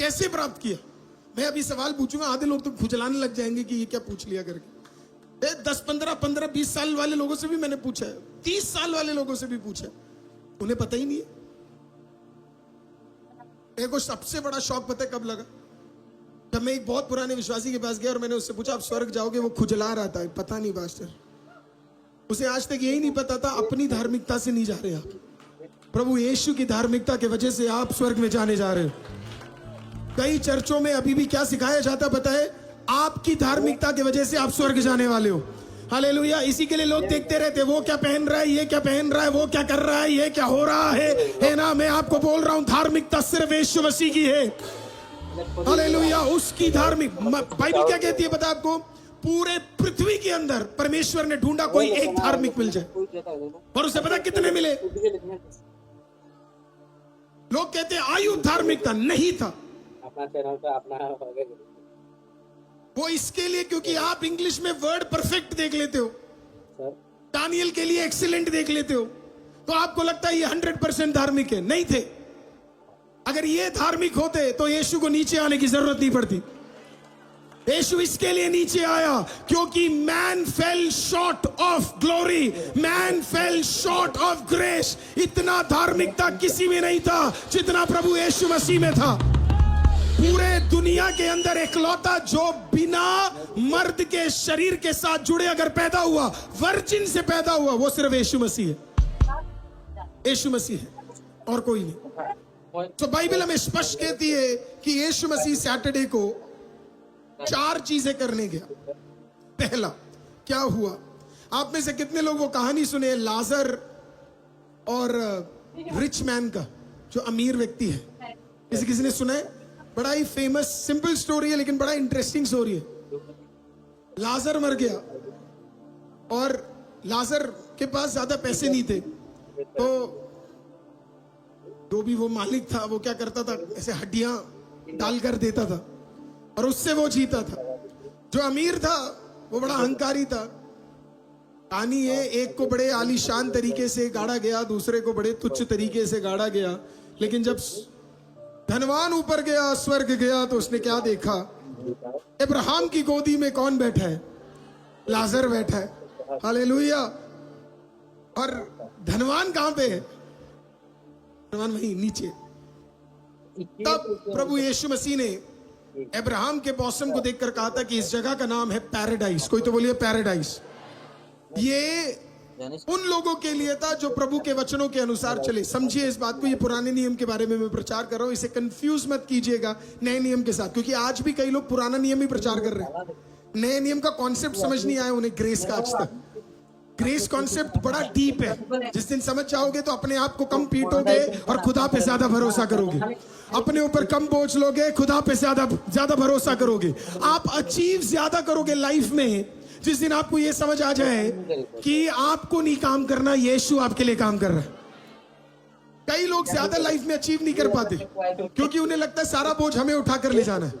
कैसे प्राप्त किया? मैं अभी सवाल पूछूंगा, आधे लोग तो खुजलाने लग जाएंगे कि ये क्या पूछ लिया करके। 10, 15, 20 साल वाले लोगों से भी मैंने पूछा है, 30 साल वाले लोगों से भी पूछा है, उन्हें पता ही नहीं है। मेरे को सबसे बड़ा शौक पता है कब लगा? जब मैं एक बहुत पुराने विश्वासी के पास गया और मैंने उससे पूछा आप स्वर्ग जाओगे? वो खुजला रहा था, पता नहीं पास्टर, उसे आज तक यही नहीं पता था अपनी धार्मिकता से नहीं जा रहे आप, प्रभु यीशु की धार्मिकता की वजह से आप स्वर्ग में जाने जा रहे हो। कई चर्चों में अभी भी क्या सिखाया जाता पता है? आपकी धार्मिकता की वजह से आप स्वर्ग जाने वाले हो। हालेलुया। इसी के लिए लोग देखते रहते, वो क्या पहन रहा है, ये क्या पहन रहा है, वो क्या कर रहा है, ये क्या हो रहा है ना। मैं आपको बोल रहा हूं, धार्मिकता सिर्फ यीशु मसीह की है। हालेलुया। उसकी धार्मिक, बाइबल क्या कहती है पता आपको? पूरे पृथ्वी के अंदर परमेश्वर ने ढूंढा कोई एक धार्मिक मिल जाए, और उसे पता कितने मिले? लोग कहते हैं आयु धार्मिक था, नहीं था। वो इसके लिए क्योंकि आप इंग्लिश में वर्ड परफेक्ट देख लेते हो, दानियल के लिए एक्सीलेंट देख लेते हो, तो आपको लगता है ये 100% धार्मिक है। नहीं थे। अगर ये धार्मिक होते तो यीशु को नीचे आने की जरूरत नहीं पड़ती। यीशु इसके लिए नीचे आया क्योंकि man fail short of glory, man fail short of grace. इतना धार्मिकता किसी में नहीं था जितना प्रभु यीशु मसीह में था। पूरे दुनिया के अंदर इकलौता जो बिना मर्द के शरीर के साथ जुड़े अगर पैदा हुआ, वर्जिन से पैदा हुआ, वो सिर्फ यीशु मसीह है। यीशु मसीह है और कोई नहीं। तो बाइबल हमें स्पष्ट कहती है कि यीशु मसीह सैटरडे को 4 चीजें करने गया। पहला क्या हुआ? आप में से कितने लोग वो कहानी सुने लाजर और रिच मैन का, जो अमीर व्यक्ति है? किसी ने सुना है? बड़ा ही फेमस सिंपल स्टोरी है लेकिन बड़ा इंटरेस्टिंग स्टोरी है। लाजर मर गया और लाजर के पास ज्यादा पैसे नहीं थे, तो जो भी वो मालिक था वो क्या करता था, ऐसे हड्डियां डालकर देता था और उससे वो जीता था। जो अमीर था वो बड़ा अहंकारी था। कहानी है, एक को बड़े आलीशान तरीके से गाड़ा गया, दूसरे को बड़े तुच्छ तरीके से गाड़ा गया। लेकिन जब धनवान ऊपर गया, स्वर्ग गया, तो उसने क्या देखा? अब्राहम की गोदी में कौन बैठा है? लाजर बैठा है। हालेलुया। और धनवान कहां पे है? धनवान वहीं नीचे। तब प्रभु यीशु मसीह ने अब्राहम के मौसम को देखकर कहा था कि इस जगह का नाम है पैराडाइज। कोई तो बोलिए पैराडाइज। ये उन लोगों के लिए था जो प्रभु के वचनों के अनुसार चले। समझिए इस बात को, ये पुराने नियम के बारे में मैं प्रचार कर रहा हूं, इसे कंफ्यूज मत कीजिएगा नए नियम के साथ, क्योंकि आज भी कई लोग पुराना नियम ही प्रचार कर रहे हैं। नए नियम का कॉन्सेप्ट समझ नहीं आया उन्हें, ग्रेस का आज तक। ग्रेस कॉन्सेप्ट बड़ा डीप है। जिस दिन समझ जाओगे तो अपने आप को कम पीटोगे और खुदा पे ज्यादा भरोसा करोगे। अपने ऊपर कम बोझ लोगे, खुदा पे ज्यादा भरोसा करोगे। आप अचीव ज्यादा करोगे लाइफ में जिस दिन आपको यह समझ आ जाए कि आपको नहीं काम करना, यीशु आपके लिए काम कर रहा है। कई लोग ज्यादा लाइफ में अचीव नहीं कर पाते क्योंकि उन्हें लगता है सारा बोझ हमें उठा कर ले जाना है।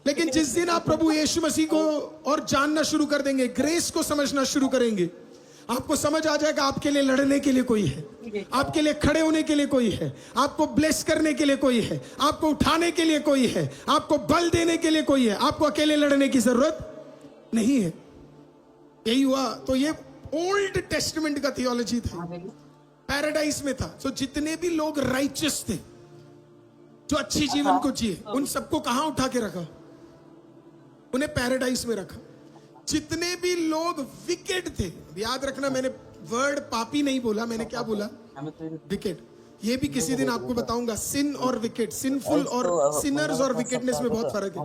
लेकिन जिस दिन आप प्रभु यीशु मसीह को और जानना शुरू कर देंगे, ग्रेस को समझना शुरू करेंगे, आपको समझ आ जाएगा आपके लिए लड़ने के लिए कोई है, आपके लिए खड़े होने के लिए कोई है, आपको ब्लेस करने के लिए कोई है, आपको उठाने के लिए कोई है, आपको बल देने के लिए कोई है। आपको अकेले लड़ने की जरूरत नहीं है। यही हुआ। तो ये ओल्ड टेस्टमेंट का थियोलॉजी था, पैराडाइज में था। तो जितने भी लोग राइचियस थे, जो अच्छी जीवन को जिए, उन सबको कहां उठा के रखा? उन्हें पैराडाइज में रखा। जितने भी लोग विकेट थे, याद रखना मैंने वर्ड पापी नहीं बोला, मैंने क्या बोला? विकेट। ये भी किसी दिन आपको बताऊंगा, सिन और विकेट, सिनफुल और सिनर्स और विकेटनेस में बहुत फर्क है।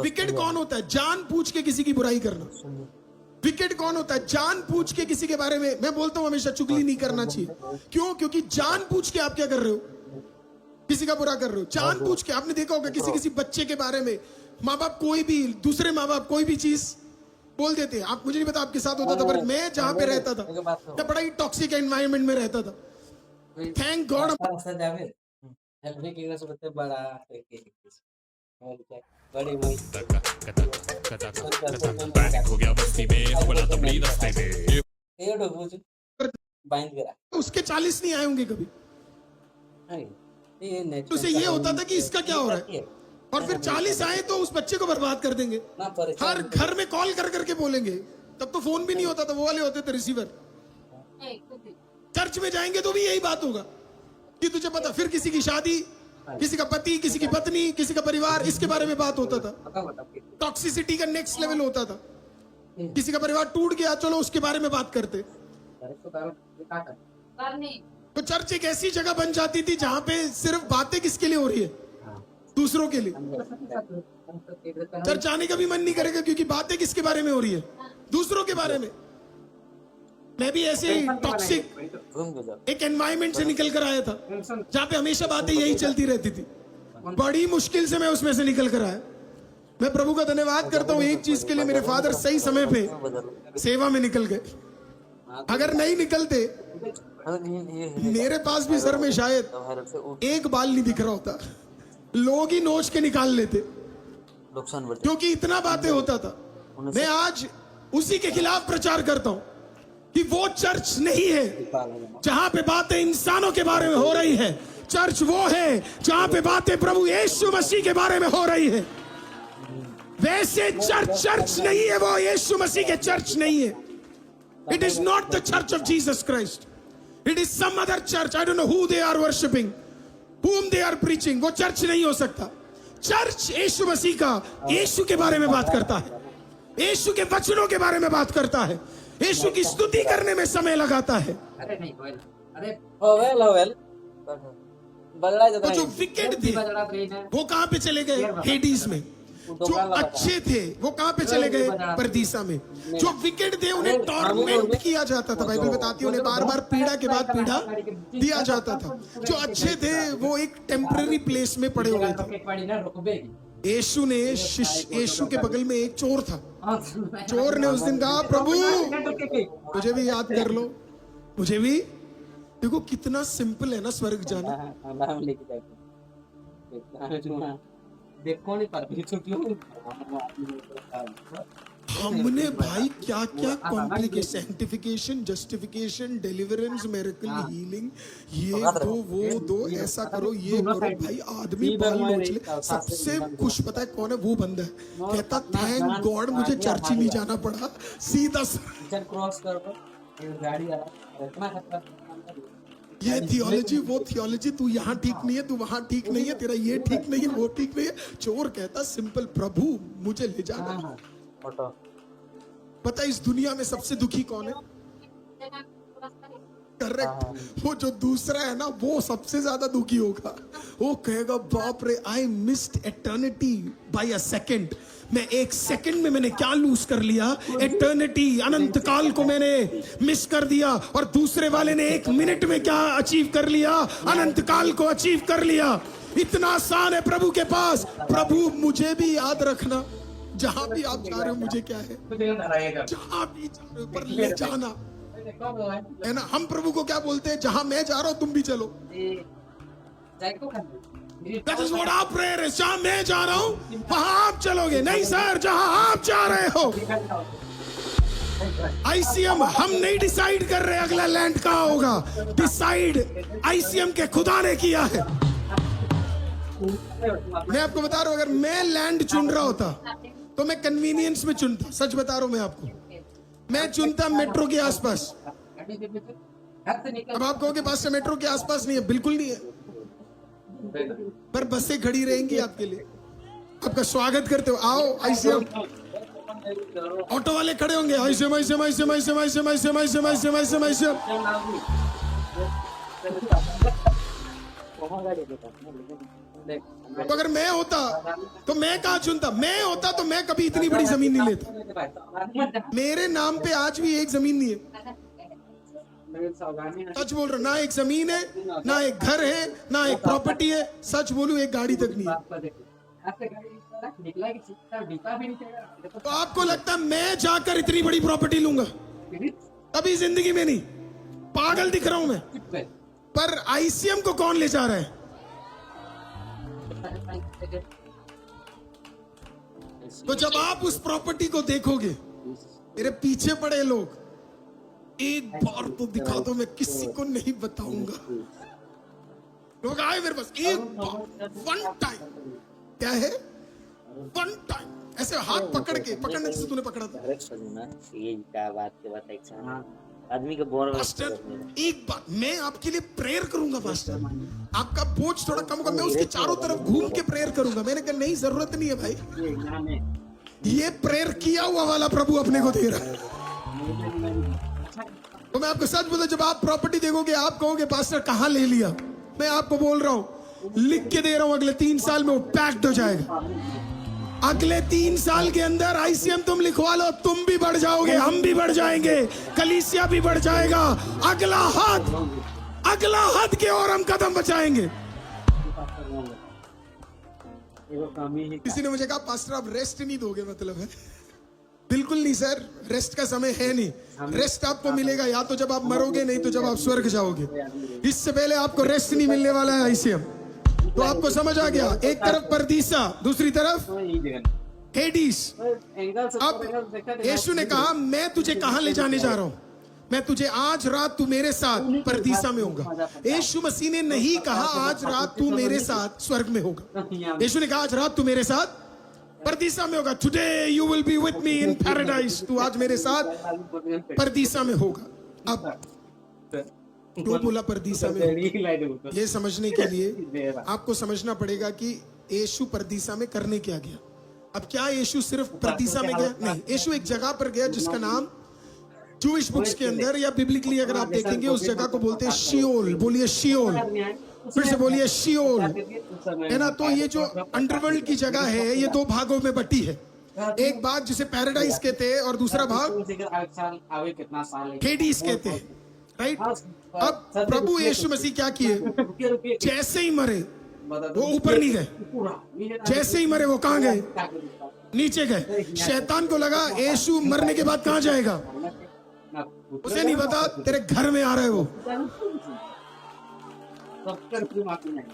विकेट कौन होता है? जान पूछ के किसी की बुराई करना। विकेट कौन होता है? जान पूछ के किसी के बारे में, मैं बोलता हूं हमेशा चुगली नहीं करना चाहिए। क्यों? क्योंकि जान पूछ के आप क्या कर रहे हो? किसी का बुरा कर रहे हो। जान पूछ के, आपने देखा होगा किसी बच्चे के बारे में माँ बाप कोई भी, दूसरे माँ बाप कोई भी चीज बोल देते हैं। आप, मुझे नहीं पता आपके साथ होता था, पर मैं जहां पे रहता था, मैं बड़ा ही टॉक्सिक एनवायरनमेंट में रहता था। थैंक गॉड पैनिक हो गया बस्ती में, बोला तबली रास्ते में। उसके 40 नहीं आए होंगे कभी। तो उसे ये होता था कि इसका क्या हो रहा है, और फिर 40 आए तो उस बच्चे को बर्बाद कर देंगे। हर घर में कॉल कर करके बोलेंगे। तब तो फोन भी नहीं होता था, वो वाले होते थे रिसीवर। चर्च में जाएंगे तो भी यही बात होगा कि तुझे पता, फिर किसी की शादी, किसी का पति, किसी की पत्नी, किसी का परिवार, इसके बारे में बात होता था। टॉक्सिसिटी का नेक्स्ट लेवल होता था। किसी का परिवार टूट गया, चलो उसके बारे में बात करते। तो चर्च एक ऐसी जगह बन जाती थी जहां पे सिर्फ बातें किसके लिए हो रही है? दूसरों के लिए। चर्च आने का भी मन नहीं करेगा क्योंकि बातें किसके बारे में हो रही है? दूसरों के बारे में। मैं भी ऐसे ही टॉक्सिक एक एनवायरमेंट से निकल कर आया था जहां पे हमेशा बातें यही चलती रहती थी। बड़ी मुश्किल से मैं उसमें से निकल कर आया। मैं प्रभु का धन्यवाद करता हूँ एक चीज के लिए, मेरे फादर सही समय पे सेवा में निकल गए। अगर नहीं निकलते मेरे पास भी सर में शायद एक बाल नहीं दिख रहा होता। लोग ही नोच के निकाल लेते क्योंकि इतना बातें होता था। मैं आज उसी के खिलाफ प्रचार करता हूं कि वो चर्च नहीं है जहां पे बातें इंसानों के बारे में हो रही है। चर्च वो है जहां पे बातें प्रभु यीशु मसीह के बारे में हो रही है। वैसे चर्च नहीं है, वो यीशु मसीह के चर्च नहीं है। It is not the church of Jesus Christ, it is some other church. I don't know who they are worshipping, whom they are preaching। वो चर्च नहीं हो सकता। चर्च यीशु मसीह का, यीशु के बारे में बात करता है, यीशु के वचनों के बारे में बात करता है, यीशु की स्तुति करने में समय लगाता है। अरे नहीं अरे होवेल वो जो विकेट थे वो कहां पे चले गए? हेडीज में। जो अच्छे थे वो कहां पे चले गए? परदीसा में। जो विकेट थे उन्हें टॉर्मेंट किया जाता था। बाइबल बताती है उन्हें बार बार पीड़ा के बाद पीड़ा दिया जाता था। जो अच्छे थे वो एक टेम्पररी प्लेस में पड़े हुए थे। यीशु ने यीशु के बगल में एक चोर था। चोर ने उस दिन कहा, प्रभु मुझे भी याद कर लो, मुझे भी। देखो कितना सिंपल है ना स्वर्ग जाना। देखो नहीं पर हमने भाई क्या क्या complication, sanctification, justification, deliverance, miracle, healing, ये दो वो दो, ऐसा करो ये करो। भाई आदमी बाल नोच ले। सबसे खुश पता है कौन है? वो बंदा है कहता थैंक गॉड मुझे चर्च ही नहीं जाना पड़ा, सीधा क्रॉस कर गाड़ी आ रहा। ये थियोलॉजी वो थियोलॉजी, तू यहाँ ठीक नहीं है, तू वहां ठीक नहीं है, तेरा ये ठीक नहीं है, वो ठीक नहीं है। चोर कहता सिंपल, प्रभु मुझे ले जाना। पता इस दुनिया में सबसे दुखी कौन है? करेक्ट। वो जो दूसरा है ना वो सबसे ज्यादा दुखी होगा। वो कहेगा बाप रे, I missed eternity by a second. मैं एक सेकंड में मैंने क्या लूज कर लिया? एटर्निटी, अनंत काल को मैंने मिस कर दिया। और दूसरे वाले ने एक मिनट में क्या अचीव कर लिया? अनंत काल को अचीव कर लिया। इतना आसान है प्रभु के पास। प्रभु मुझे भी याद रखना, जहां भी आप जा रहे हो मुझे क्या है, जहां भी जा रहे हो पर ले जाना है ना। हम प्रभु को क्या बोलते हैं? जहां मैं जा रहा हूं तुम भी चलो। That is what our prayer is। जहां मैं जा रहा हूं वहां आप चलोगे। नहीं सर, जहां आप जा रहे हो। आईसीएम हम नहीं डिसाइड कर रहे अगला लैंड कहां होगा। डिसाइड आईसीएम के खुदा ने किया है। मैं आपको बता रहा हूं, अगर मैं लैंड चुन रहा होता तो मैं कन्वीनियंस में चुनता। सच बता रहा हूं मैं आपको, मैं चुनता मेट्रो के आसपास। अब आप कहोगे पास से मेट्रो के आसपास नहीं है, बिल्कुल नहीं है, पर बसें खड़ी रहेंगी आपके लिए, आपका स्वागत करते हो। आओ आईसीएम, ऑटो वाले खड़े होंगे, ICM ICM ICM ICM ICM ICM ICM ICM ICM ICM. तो अगर मैं होता तो मैं कहाँ चुनता? मैं होता तो मैं कभी इतनी बड़ी जमीन नहीं लेता। मेरे नाम पे आज भी एक जमीन नहीं है। सच बोल रहा, ना एक जमीन है, ना एक घर है, ना एक प्रॉपर्टी है। सच बोलूं एक गाड़ी तक नहीं है। तो आपको लगता है मैं जाकर इतनी बड़ी प्रॉपर्टी लूंगा? कभी जिंदगी में नहीं। पागल दिख रहा हूं मैं। पर आईसीएम को कौन ले जा रहा है? तो जब आप उस प्रॉपर्टी को देखोगे, मेरे पीछे पड़े लोग, एक बार तो दिखा दो, मैं किसी को नहीं बताऊंगा। लोग आए मेरे पास, एक बार वन टाइम क्या है? वन टाइम ऐसे हाथ पकड़ने से तूने पकड़ा था। डायरेक्ट सुनना ये क्या बात के बात एक आदमी को बोर पास्टर एक बात मैं आपके लिए प्रेयर करूंगा पास्टर, आपका बोझ थोड़ा कम होगा, मैं उसके चारों तरफ घूम के प्रेयर करूंगा। मैंने कहा नहीं जरूरत नहीं है भाई, ये प्रेयर किया हुआ वाला प्रभु अपने को दे रहा है। तो मैं आपको सच बोलूं, जब आप प्रॉपर्टी देखोगे आप कहोगे पास्टर कहां ले लिया। मैं आपको बोल रहा हूं, लिख के दे रहा हूं, अगले 3 साल में वो पैक्ड हो जाएगा। अगले 3 साल के अंदर आईसीएम तुम लिखवा लो, तुम भी बढ़ जाओगे, हम भी बढ़ जाएंगे, कलीसिया भी बढ़ जाएगा। अगला हद के और हम कदम बचाएंगे। किसी ने मुझे कहा पास्टर आप रेस्ट नहीं दोगे, मतलब है बिल्कुल नहीं सर, रेस्ट का समय है नहीं। रेस्ट आपको मिलेगा या तो जब आप मरोगे, नहीं तो जब आप स्वर्ग जाओगे। इससे पहले आपको रेस्ट नहीं मिलने वाला है आईसीएम। तो आपको समझ आ गया, एक तरफ परदीसा, दूसरी तरफ हेडीस। अब यीशु ने कहा मैं तुझे कहां ले जाने जा रहा हूं, मैं तुझे आज रात तू मेरे साथ परदीसा में होगा। यीशु मसीह ने नहीं कहा आज रात तू मेरे साथ स्वर्ग में होगा, यीशु ने कहा आज रात तू मेरे साथ परदीसा में होगा। Today you will be with me in paradise, तू आज मेरे साथ परदीसा में होगा। अब क्यों बोला परदीसा में होगा? ये समझने के लिए आपको समझना पड़ेगा कि यीशु परदीसा में करने क्या गया। अब क्या यीशु सिर्फ परदीसा में गया? नहीं, यीशु एक जगह पर गया जिसका नाम जूइश बुक्स के अंदर या बिब्लिकली अगर आप देखेंगे उस जगह को बोलते हैं शियोल। बोलिए शियोल, फिर से बोलिए शियोल, है ना। तो ये जो अंडरवर्ल्ड की जगह है ये 2 भागों में बटी है। एक भाग जिसे पैराडाइज कहते हैं और दूसरा भाग हेडीस कहते हैं, राइट। अब प्रभु यीशु मसीह क्या किए, जैसे ही मरे वो ऊपर नहीं गए, जैसे ही मरे वो कहां गए, नीचे गए। शैतान को लगा यीशु मरने के बाद कहां जाएगा, उसे नहीं पता तेरे घर में आ रहा है वो।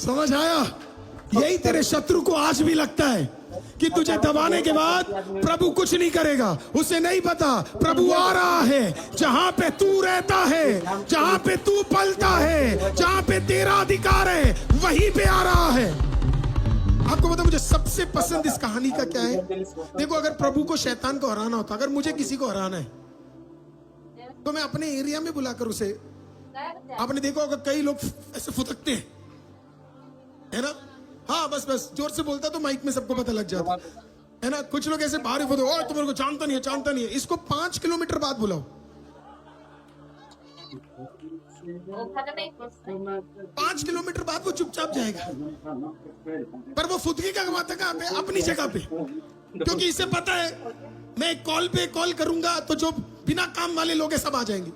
समझ आया? यही तेरे शत्रु को आज भी लगता है कि तुझे दबाने के बाद प्रभु कुछ नहीं करेगा। उसे नहीं पता प्रभु आ रहा है जहां पे तू रहता है, जहां पे तू पलता है, जहां पे तेरा अधिकार है, वहीं पे आ रहा है। आपको पता मुझे सबसे पसंद इस कहानी का क्या है? देखो अगर प्रभु को शैतान को हराना होता, अगर मुझे किसी को हराना है तो मैं अपने एरिया में बुलाकर उसे, आपने देखा होगा कई लोग ऐसे फुदकते हैं, है ना। हाँ बस जोर से बोलता तो माइक में सबको पता लग जाता है ना। कुछ लोग ऐसे बाहर फुदो, ओ तुम्हारे को जानता नहीं है। इसको 5 किलोमीटर बाद बुलाओ, 5 किलोमीटर बाद वो चुपचाप जाएगा। पर वो फुदकी का कमाता कहां पे, अपनी जगह पे, क्योंकि इसे पता है मैं कॉल पे कॉल करूंगा तो जो बिना काम वाले लोग हैं सब आ जाएंगे।